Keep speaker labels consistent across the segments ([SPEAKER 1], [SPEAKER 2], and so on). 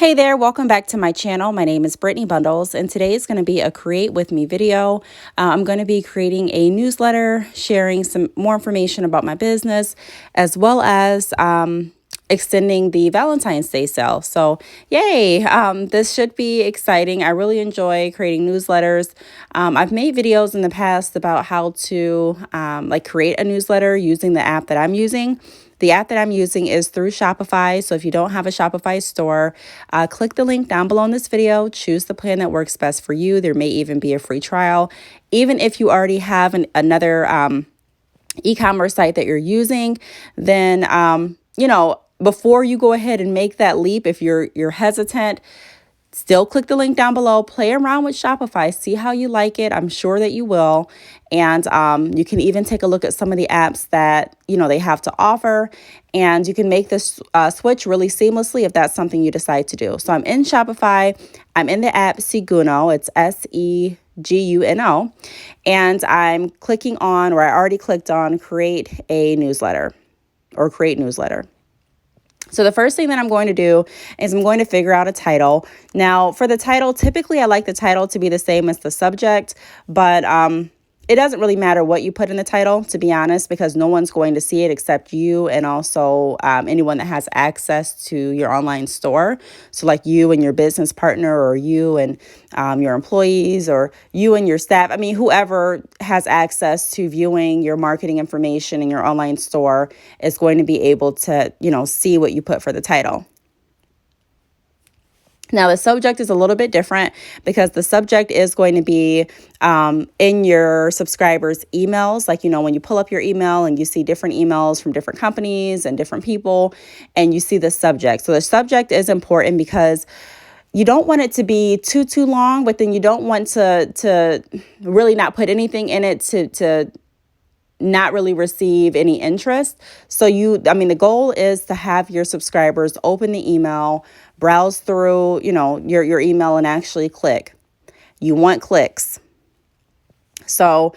[SPEAKER 1] Hey there, welcome back to my channel. My name is Brittney Bundles, and today is going to be a Create With Me video. I'm going to be creating a newsletter, sharing some more information about my business, as well as extending the Valentine's Day sale. So yay, this should be exciting. I really enjoy creating newsletters. I've made videos in the past about how to create a newsletter using the app that I'm using. The app that I'm using is through Shopify. So if you don't have a Shopify store, click the link down below in this video, choose the plan that works best for you. There may even be a free trial. Even if you already have another e-commerce site that you're using, then, before you go ahead and make that leap, if you're hesitant, still click the link down below, play around with Shopify, see how you like it. I'm sure that you will. And you can even take a look at some of the apps that, they have to offer. And you can make this switch really seamlessly if that's something you decide to do. So I'm in Shopify. I'm in the app Seguno. It's Seguno. And I'm clicking on, or I already clicked on, create a newsletter or create newsletter. So the first thing that I'm going to do is I'm going to figure out a title. Now, for the title, typically I like the title to be the same as the subject, but it doesn't really matter what you put in the title, to be honest, because no one's going to see it except you and also anyone that has access to your online store. So like you and your business partner, or you and your employees, or you and your staff. I mean, whoever has access to viewing your marketing information in your online store is going to be able to, see what you put for the title. Now, the subject is a little bit different because the subject is going to be in your subscribers' emails. Like, when you pull up your email and you see different emails from different companies and different people, and you see the subject. So the subject is important because you don't want it to be too long, but then you don't want to really not put anything in it to not really receive any interest. So the goal is to have your subscribers open the email, browse through, your email and actually click. You want clicks. So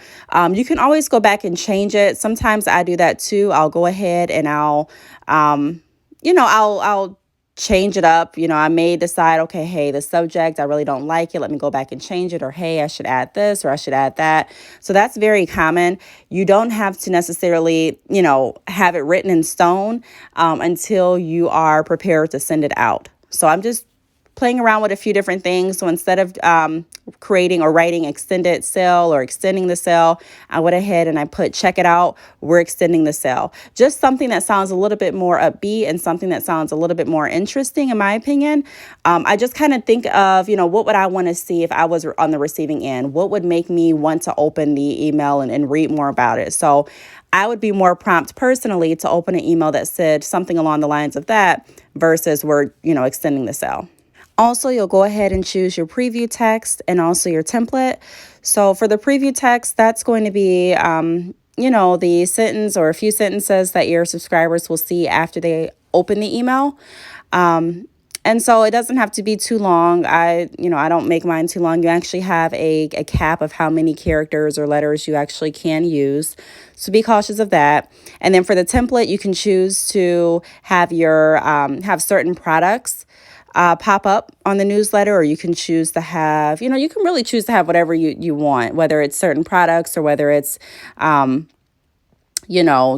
[SPEAKER 1] you can always go back and change it. Sometimes I do that too. I'll go ahead and I'll change it up. I may decide, okay, hey, the subject, I really don't like it. Let me go back and change it. Or, hey, I should add this, or I should add that. So that's very common. You don't have to necessarily, have it written in stone until you are prepared to send it out. So I'm just playing around with a few different things. So instead of creating or writing extended sale or extending the sale, I went ahead and I put check it out. We're extending the sale. Just something that sounds a little bit more upbeat and something that sounds a little bit more interesting, in my opinion. I just kind of think of, what would I want to see if I was on the receiving end? What would make me want to open the email and read more about it? So I would be more prompt personally to open an email that said something along the lines of that versus we're, extending the sale. Also, you'll go ahead and choose your preview text and also your template. So for the preview text, that's going to be, the sentence or a few sentences that your subscribers will see after they open the email. And so it doesn't have to be too long. I don't make mine too long. You actually have a cap of how many characters or letters you actually can use. So be cautious of that. And then for the template, you can choose to have have certain products pop up on the newsletter, or you can choose to have, you can really choose to have whatever you want, whether it's certain products or whether it's,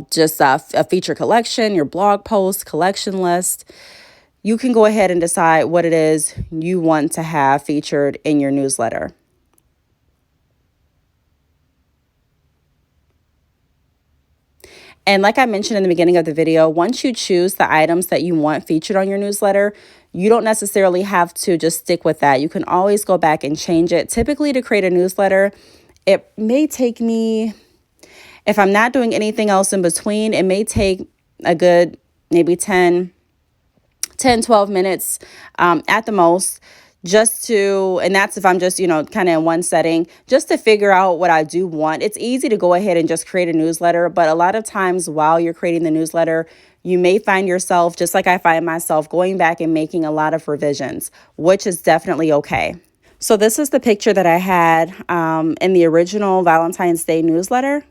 [SPEAKER 1] just a feature collection, your blog post, collection list. You can go ahead and decide what it is you want to have featured in your newsletter. And like I mentioned in the beginning of the video, once you choose the items that you want featured on your newsletter, you don't necessarily have to just stick with that. You can always go back and change it. Typically, to create a newsletter, it may take me, if I'm not doing anything else in between, it may take a good maybe 10, 12 minutes at the most, and that's if I'm just, kind of in one setting, just to figure out what I do want. It's easy to go ahead and just create a newsletter, but a lot of times while you're creating the newsletter, you may find yourself, just like I find myself, going back and making a lot of revisions, which is definitely okay. So this is the picture that I had in the original Valentine's Day newsletter.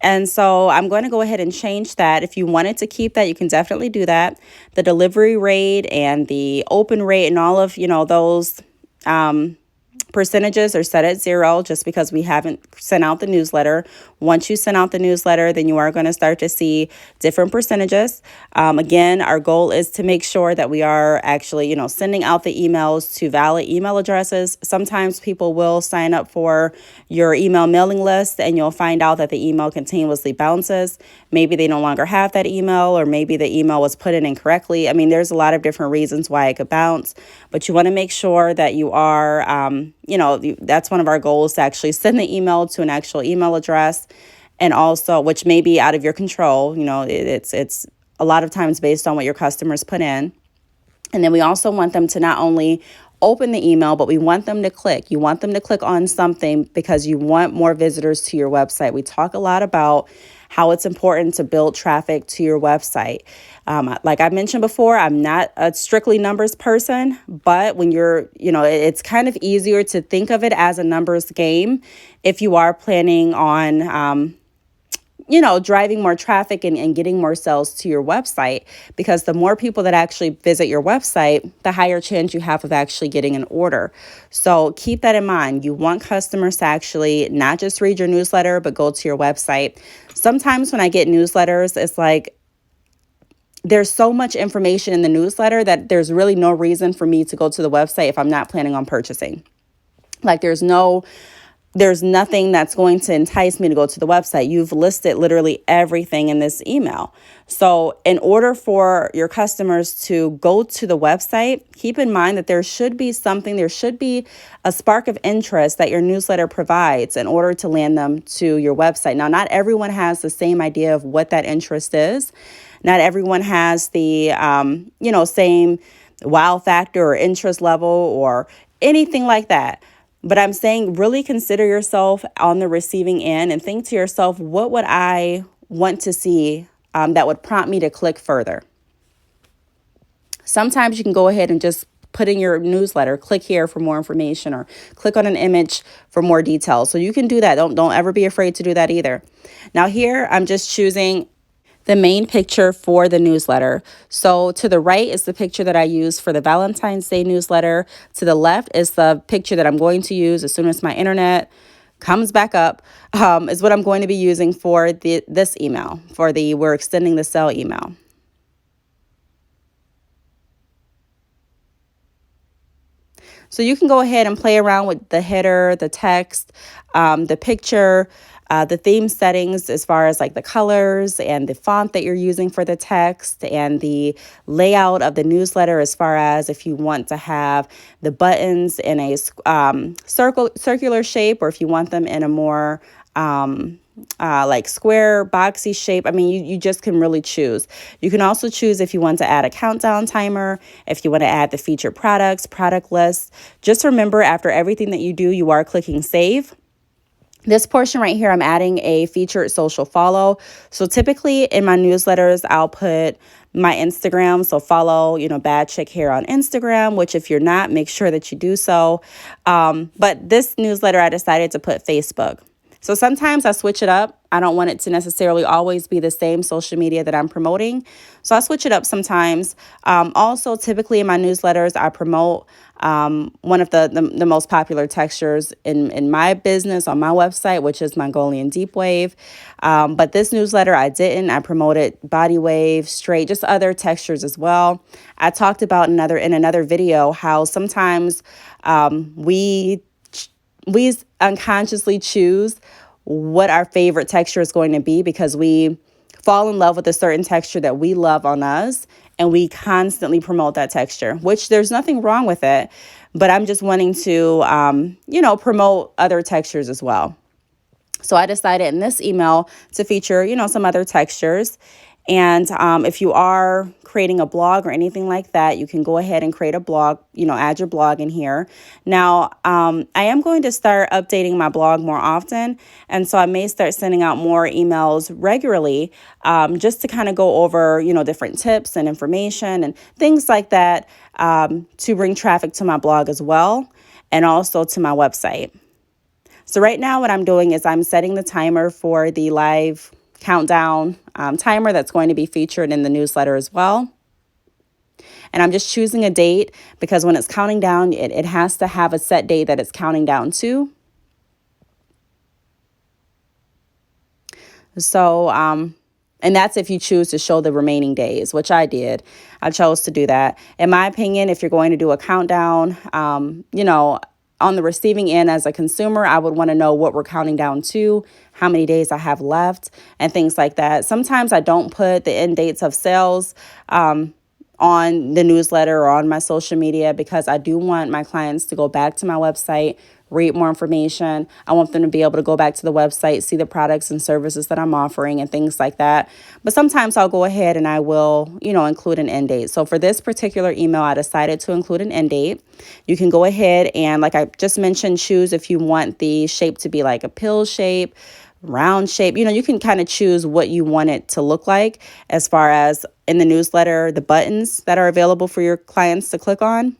[SPEAKER 1] And so I'm going to go ahead and change that. If you wanted to keep that, you can definitely do that. The delivery rate and the open rate and all of, those percentages are set at 0 just because we haven't sent out the newsletter. Once you send out the newsletter, then you are going to start to see different percentages. Again, our goal is to make sure that we are actually, sending out the emails to valid email addresses. Sometimes people will sign up for your email mailing list and you'll find out that the email continuously bounces. Maybe they no longer have that email, or maybe the email was put in incorrectly. I mean, there's a lot of different reasons why it could bounce, but you want to make sure that you are, that's one of our goals, to actually send the email to an actual email address, and also, which may be out of your control. It's a lot of times based on what your customers put in. And then we also want them to not only open the email, but we want them to click. You want them to click on something because you want more visitors to your website. We talk a lot about how it's important to build traffic to your website. Like I mentioned before, I'm not a strictly numbers person, but when you're, it's kind of easier to think of it as a numbers game if you are planning on, driving more traffic and getting more sales to your website, because the more people that actually visit your website, the higher chance you have of actually getting an order. So keep that in mind. You want customers to actually not just read your newsletter, but go to your website. Sometimes when I get newsletters, it's like there's so much information in the newsletter that there's really no reason for me to go to the website if I'm not planning on purchasing. Like there's nothing that's going to entice me to go to the website. You've listed literally everything in this email. So in order for your customers to go to the website, keep in mind that there should be a spark of interest that your newsletter provides in order to land them to your website. Now, not everyone has the same idea of what that interest is. Not everyone has the, same wow factor or interest level or anything like that. But I'm saying really consider yourself on the receiving end and think to yourself, what would I want to see that would prompt me to click further? Sometimes you can go ahead and just put in your newsletter, click here for more information, or click on an image for more details. So you can do that. Don't ever be afraid to do that either. Now here, I'm just choosing the main picture for the newsletter. So to the right is the picture that I use for the Valentine's Day newsletter. To the left is the picture that I'm going to use as soon as my internet comes back up, is what I'm going to be using for this email, for the We're Extending the Sale email. So you can go ahead and play around with the header, the text, the picture, the theme settings as far as like the colors and the font that you're using for the text, and the layout of the newsletter as far as if you want to have the buttons in a circular shape, or if you want them in a more like square boxy shape. I mean, you just can really choose. You can also choose if you want to add a countdown timer, if you want to add the featured products, product lists. Just remember, after everything that you do, you are clicking save. This portion right here, I'm adding a featured social follow. So typically in my newsletters, I'll put my Instagram. So follow, Bad Chick Hair on Instagram, which if you're not, make sure that you do so. But this newsletter, I decided to put Facebook. So sometimes I switch it up. I don't want it to necessarily always be the same social media that I'm promoting. So I switch it up sometimes. Also, typically in my newsletters, I promote one of the most popular textures in my business on my website, which is Mongolian Deep Wave. But this newsletter, I didn't. I promoted body wave, straight, just other textures as well. I talked about in another video how sometimes we unconsciously choose what our favorite texture is going to be because we fall in love with a certain texture that we love on us, and we constantly promote that texture, which there's nothing wrong with it, but I'm just wanting to, promote other textures as well. So I decided in this email to feature, some other textures. And if you are creating a blog or anything like that, you can go ahead and create a blog, add your blog in here. Now, I am going to start updating my blog more often. And so I may start sending out more emails regularly just to kind of go over, different tips and information and things like that to bring traffic to my blog as well, and also to my website. So right now what I'm doing is I'm setting the timer for the live countdown timer that's going to be featured in the newsletter as well. And I'm just choosing a date because when it's counting down, it has to have a set date that it's counting down to. So, and that's if you choose to show the remaining days, which I did. I chose to do that. In my opinion, if you're going to do a countdown, on the receiving end as a consumer, I would want to know what we're counting down to, how many days I have left, and things like that. Sometimes I don't put the end dates of sales on the newsletter or on my social media because I do want my clients to go back to my website, read more information. I want them to be able to go back to the website, see the products and services that I'm offering and things like that. But sometimes I'll go ahead and I will, include an end date. So for this particular email, I decided to include an end date. You can go ahead and, like I just mentioned, choose if you want the shape to be like a pill shape, round shape. You can kind of choose what you want it to look like as far as in the newsletter, the buttons that are available for your clients to click on.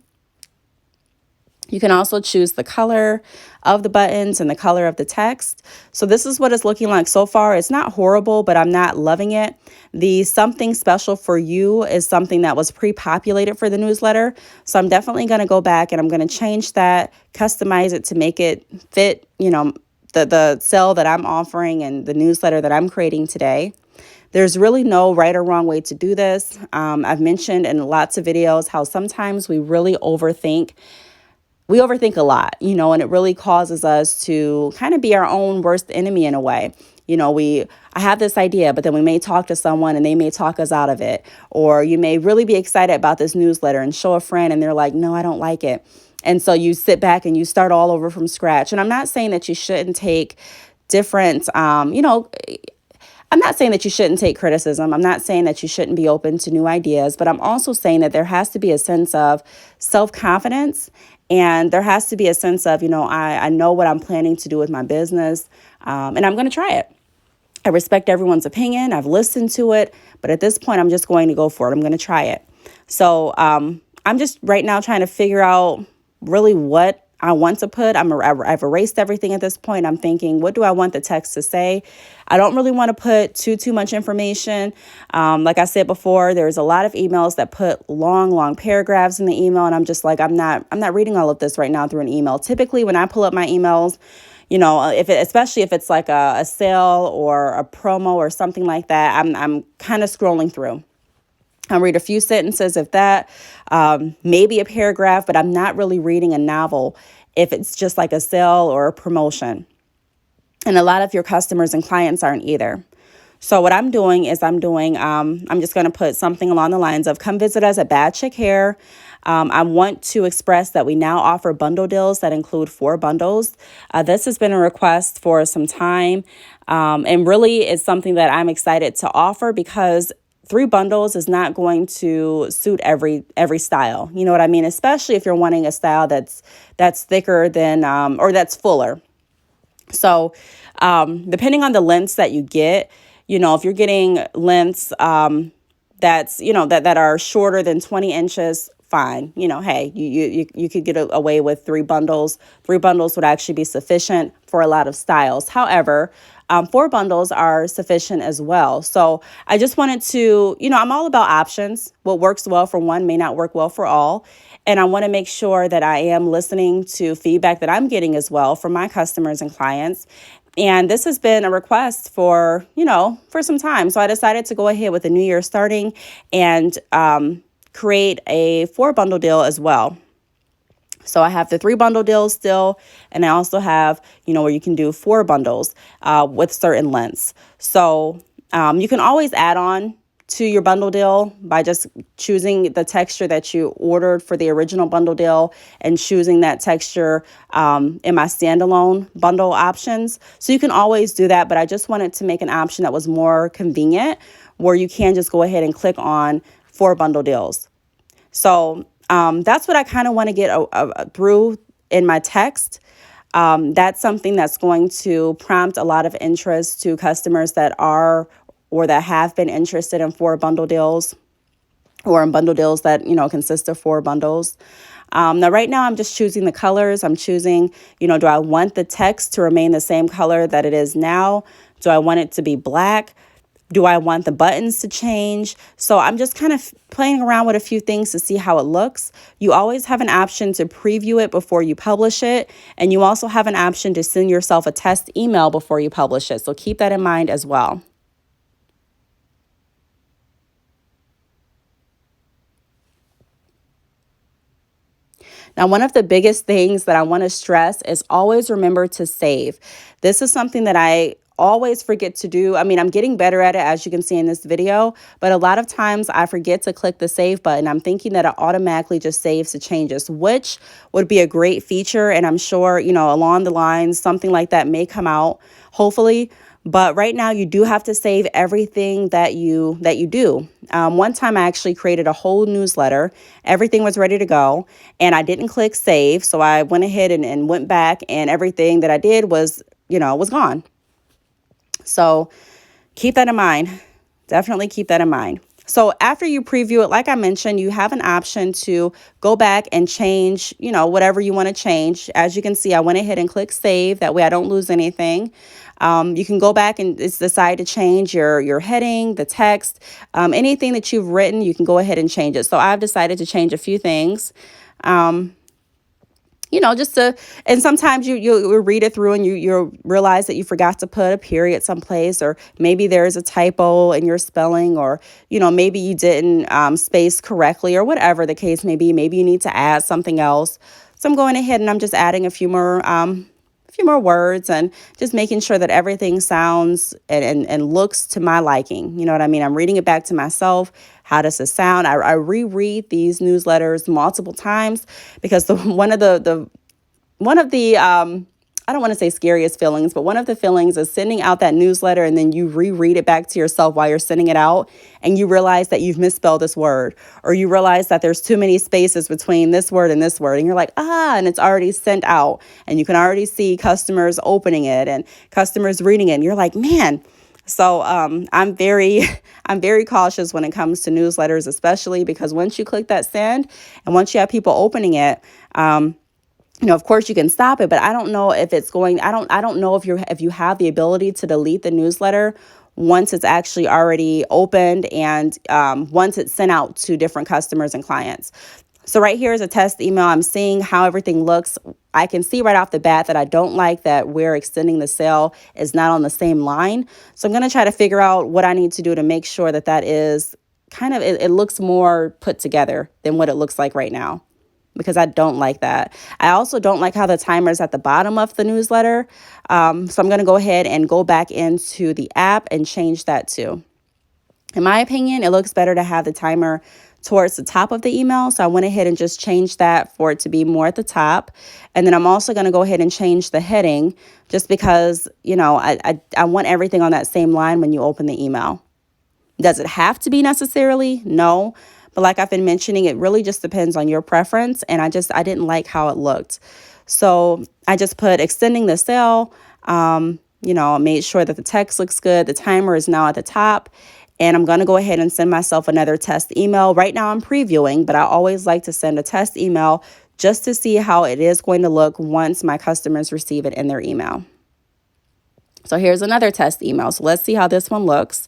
[SPEAKER 1] You can also choose the color of the buttons and the color of the text. So this is what it's looking like so far. It's not horrible, but I'm not loving it. The something special for you is something that was pre-populated for the newsletter. So I'm definitely going to go back and I'm going to change that, customize it to make it fit, the sale that I'm offering and the newsletter that I'm creating today. There's really no right or wrong way to do this. I've mentioned in lots of videos how sometimes we really overthink. We overthink a lot, and it really causes us to kind of be our own worst enemy in a way. I have this idea, but then we may talk to someone and they may talk us out of it. Or you may really be excited about this newsletter and show a friend and they're like, no, I don't like it. And so you sit back and you start all over from scratch. And I'm not saying that you shouldn't take different, I'm not saying that you shouldn't take criticism. I'm not saying that you shouldn't be open to new ideas, but I'm also saying that there has to be a sense of self-confidence and there has to be a sense of, I know what I'm planning to do with my business and I'm going to try it. I respect everyone's opinion. I've listened to it, but at this point, I'm just going to go for it. I'm going to try it. So I'm just right now trying to figure out really what I want to put. I've erased everything at this point. I'm thinking, what do I want the text to say? I don't really want to put too much information. Like I said before, there's a lot of emails that put long paragraphs in the email. And I'm just like, I'm not reading all of this right now through an email. Typically, when I pull up my emails, especially if it's like a sale or a promo or something like that, I'm kind of scrolling through. I'll read a few sentences if that, maybe a paragraph, but I'm not really reading a novel if it's just like a sale or a promotion. And a lot of your customers and clients aren't either. So what I'm doing is I'm just going to put something along the lines of come visit us at Bad Chick Hair. I want to express that we now offer bundle deals that include 4 bundles. This has been a request for some time. And really it's something that I'm excited to offer because 3 bundles is not going to suit every style. You know what I mean? Especially if you're wanting a style that's thicker than or that's fuller. So depending on the lengths that you get, if you're getting lengths that's that are shorter than 20 inches, fine. Hey, you could get away with 3 bundles. 3 bundles would actually be sufficient for a lot of styles. However, 4 bundles are sufficient as well. So I just wanted to, I'm all about options. What works well for one may not work well for all. And I want to make sure that I am listening to feedback that I'm getting as well from my customers and clients. And this has been a request for some time. So I decided to go ahead with the new year starting and create a 4 bundle deal as well. So I have the 3 bundle deals still, and I also have, where you can do 4 bundles with certain lengths. So you can always add on to your bundle deal by just choosing the texture that you ordered for the original bundle deal and choosing that texture in my standalone bundle options. So you can always do that, but I just wanted to make an option that was more convenient where you can just go ahead and click on 4 bundle deals. So that's what I kind of want to get through in my text. That's something that's going to prompt a lot of interest to customers that are or that have been interested in 4 bundle deals or in bundle deals that, consist of 4 bundles. Now, right now, I'm just choosing the colors. I'm choosing, do I want the text to remain the same color that it is now? Do I want it to be black? Do I want the buttons to change? So I'm just kind of playing around with a few things to see how it looks. You always have an option to preview it before you publish it. And you also have an option to send yourself a test email before you publish it. So keep that in mind as well. Now, one of the biggest things that I want to stress is always remember to save. This is something that I always forget to do. I mean, I'm getting better at it, as you can see in this video, but a lot of times I forget to click the save button. I'm thinking that it automatically just saves the changes, which would be a great feature. And I'm sure, along the lines, something like that may come out, hopefully. But right now, you do have to save everything that you do. One time, I actually created a whole newsletter. Everything was ready to go, and I didn't click save. So I went ahead and went back, and everything that I did was gone. So keep that in mind. Definitely keep that in mind. So after you preview it, like I mentioned, you have an option to go back and change, whatever you want to change. As you can see, I went ahead and clicked save. That way I don't lose anything. You can go back and decide to change your heading, the text, anything that you've written, you can go ahead and change it. So I've decided to change a few things. And sometimes you read it through and you realize that you forgot to put a period someplace, or maybe there's a typo in your spelling, or, maybe you didn't space correctly, or whatever the case may be. Maybe you need to add something else. So I'm going ahead and I'm just adding a few more words and just making sure that everything sounds and looks to my liking. You know what I mean? I'm reading it back to myself. How does it sound? I reread these newsletters multiple times because one of the I don't want to say scariest feelings, but one of the feelings is sending out that newsletter and then you reread it back to yourself while you're sending it out and you realize that you've misspelled this word, or you realize that there's too many spaces between this word and this word, and you're like, and it's already sent out and you can already see customers opening it and customers reading it, and you're like, man. So I'm very cautious when it comes to newsletters, especially because once you click that send and once you have people opening it, of course you can stop it, but I don't know if it's going, I don't know if you have the ability to delete the newsletter once it's actually already opened and once it's sent out to different customers and clients. So right here is a test email. I'm seeing how everything looks. I can see right off the bat that I don't like that we're extending the sale is not on the same line. So I'm going to try to figure out what I need to do to make sure that is kind of, it looks more put together than what it looks like right now, because I don't like that. I also don't like how the timer is at the bottom of the newsletter. So I'm going to go ahead and go back into the app and change that too. In my opinion, it looks better to have the timer towards the top of the email. So I went ahead and just changed that for it to be more at the top. And then I'm also going to go ahead and change the heading just because, I want everything on that same line when you open the email. Does it have to be necessarily? No. But like I've been mentioning, it really just depends on your preference. And I didn't like how it looked. So I just put extending the sale, made sure that the text looks good. The timer is now at the top. And I'm going to go ahead and send myself another test email. Right now I'm previewing, but I always like to send a test email just to see how it is going to look once my customers receive it in their email. So here's another test email. So let's see how this one looks.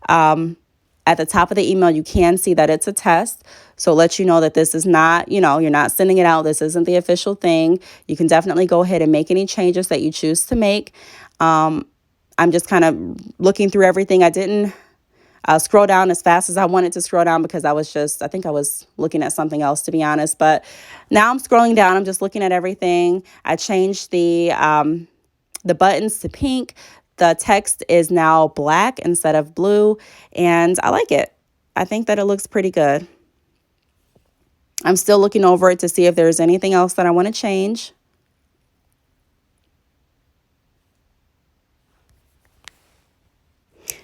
[SPEAKER 1] At the top of the email, you can see that it's a test. So it lets you know that this is not, you're not sending it out. This isn't the official thing. You can definitely go ahead and make any changes that you choose to make. I'm just kind of looking through everything. I didn't scroll down as fast as I wanted to scroll down because I think I was looking at something else, to be honest. But now I'm scrolling down. I'm just looking at everything. I changed the buttons to pink. The text is now black instead of blue, and I like it. I think that it looks pretty good. I'm still looking over it to see if there's anything else that I want to change.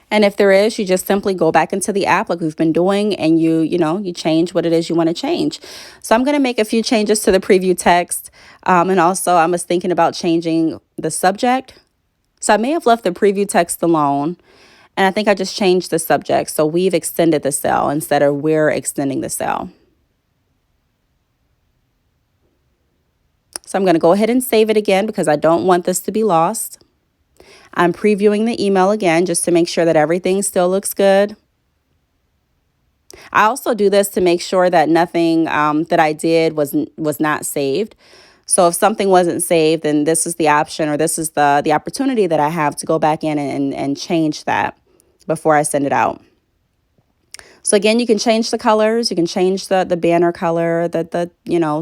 [SPEAKER 1] And if there is, you just simply go back into the app like we've been doing, and you change what it is you want to change. So I'm going to make a few changes to the preview text. And also I was thinking about changing the subject. So I may have left the preview text alone. And I think I just changed the subject. So we've extended the sale instead of we're extending the sale. So I'm going to go ahead and save it again because I don't want this to be lost. I'm previewing the email again just to make sure that everything still looks good. I also do this to make sure that nothing that I did was not saved. So if something wasn't saved, then this is the option, or this is the opportunity that I have to go back in and change that before I send it out. So again, you can change the colors, you can change the banner color, the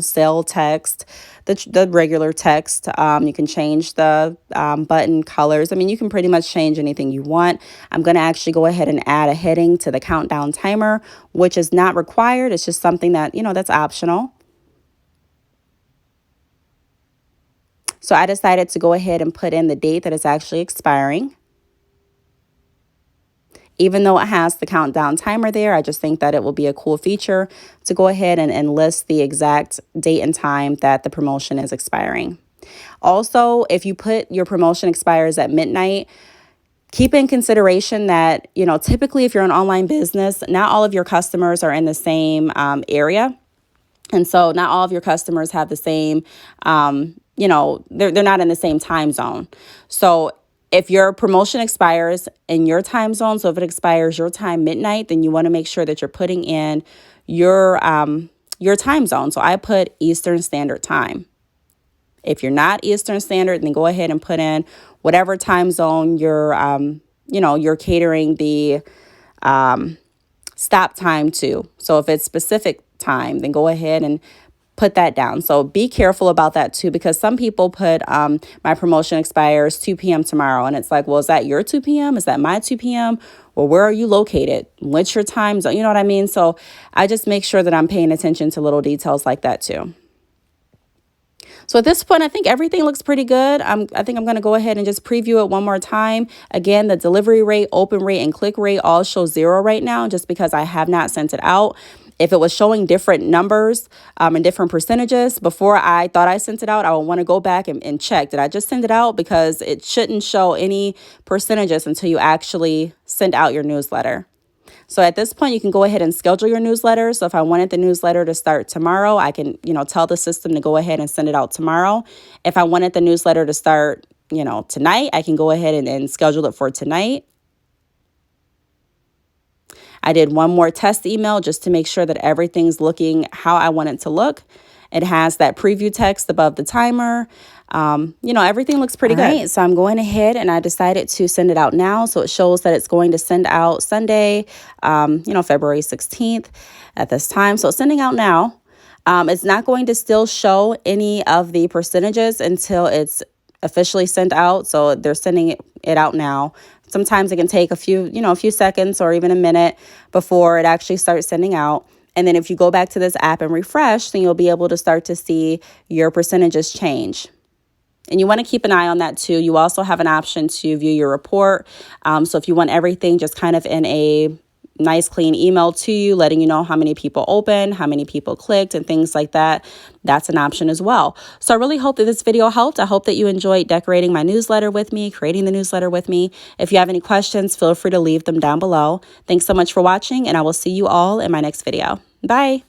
[SPEAKER 1] sale text, the regular text. You can change the button colors. I mean, you can pretty much change anything you want. I'm going to actually go ahead and add a heading to the countdown timer, which is not required. It's just something that, that's optional. So I decided to go ahead and put in the date that it's actually expiring. Even though it has the countdown timer there, I just think that it will be a cool feature to go ahead and list the exact date and time that the promotion is expiring. Also, if you put your promotion expires at midnight, keep in consideration that, typically if you're an online business, not all of your customers are in the same area. And so not all of your customers have the same, they're not in the same time zone. So if your promotion expires in your time zone, so if it expires your time midnight, then you want to make sure that you're putting in your time zone. So I put Eastern Standard Time. If you're not Eastern Standard, then go ahead and put in whatever time zone you're catering the stop time to. So if it's specific time, then go ahead and put that down. So be careful about that too, because some people put my promotion expires 2 p.m. tomorrow. And it's like, well, is that your 2 p.m.? Is that my 2 p.m.? Well, where are you located? What's your time zone? You know what I mean? So I just make sure that I'm paying attention to little details like that too. So at this point, I think everything looks pretty good. I think I'm going to go ahead and just preview it one more time. Again, the delivery rate, open rate, and click rate all show 0 right now, just because I have not sent it out. If it was showing different numbers and different percentages before I thought I sent it out, I would want to go back and check. Did I just send it out? Because it shouldn't show any percentages until you actually send out your newsletter. So at this point, you can go ahead and schedule your newsletter. So if I wanted the newsletter to start tomorrow, I can, tell the system to go ahead and send it out tomorrow. If I wanted the newsletter to start, tonight, I can go ahead and schedule it for tonight. I did one more test email just to make sure that everything's looking how I want it to look. It has that preview text above the timer. Everything looks pretty good. Right, so I'm going ahead and I decided to send it out now. So it shows that it's going to send out Sunday, February 16th at this time. So it's sending out now. It's not going to still show any of the percentages until it's officially sent out. So they're sending it out now. Sometimes it can take a few seconds or even a minute before it actually starts sending out. And then if you go back to this app and refresh, then you'll be able to start to see your percentages change. And you want to keep an eye on that too. You also have an option to view your report. So if you want everything just kind of in a nice clean email to you, letting you know how many people opened, how many people clicked, and things like that, that's an option as well. So I really hope that this video helped. I hope that you enjoyed decorating my newsletter with me, creating the newsletter with me. If you have any questions, feel free to leave them down below. Thanks so much for watching, and I will see you all in my next video. Bye.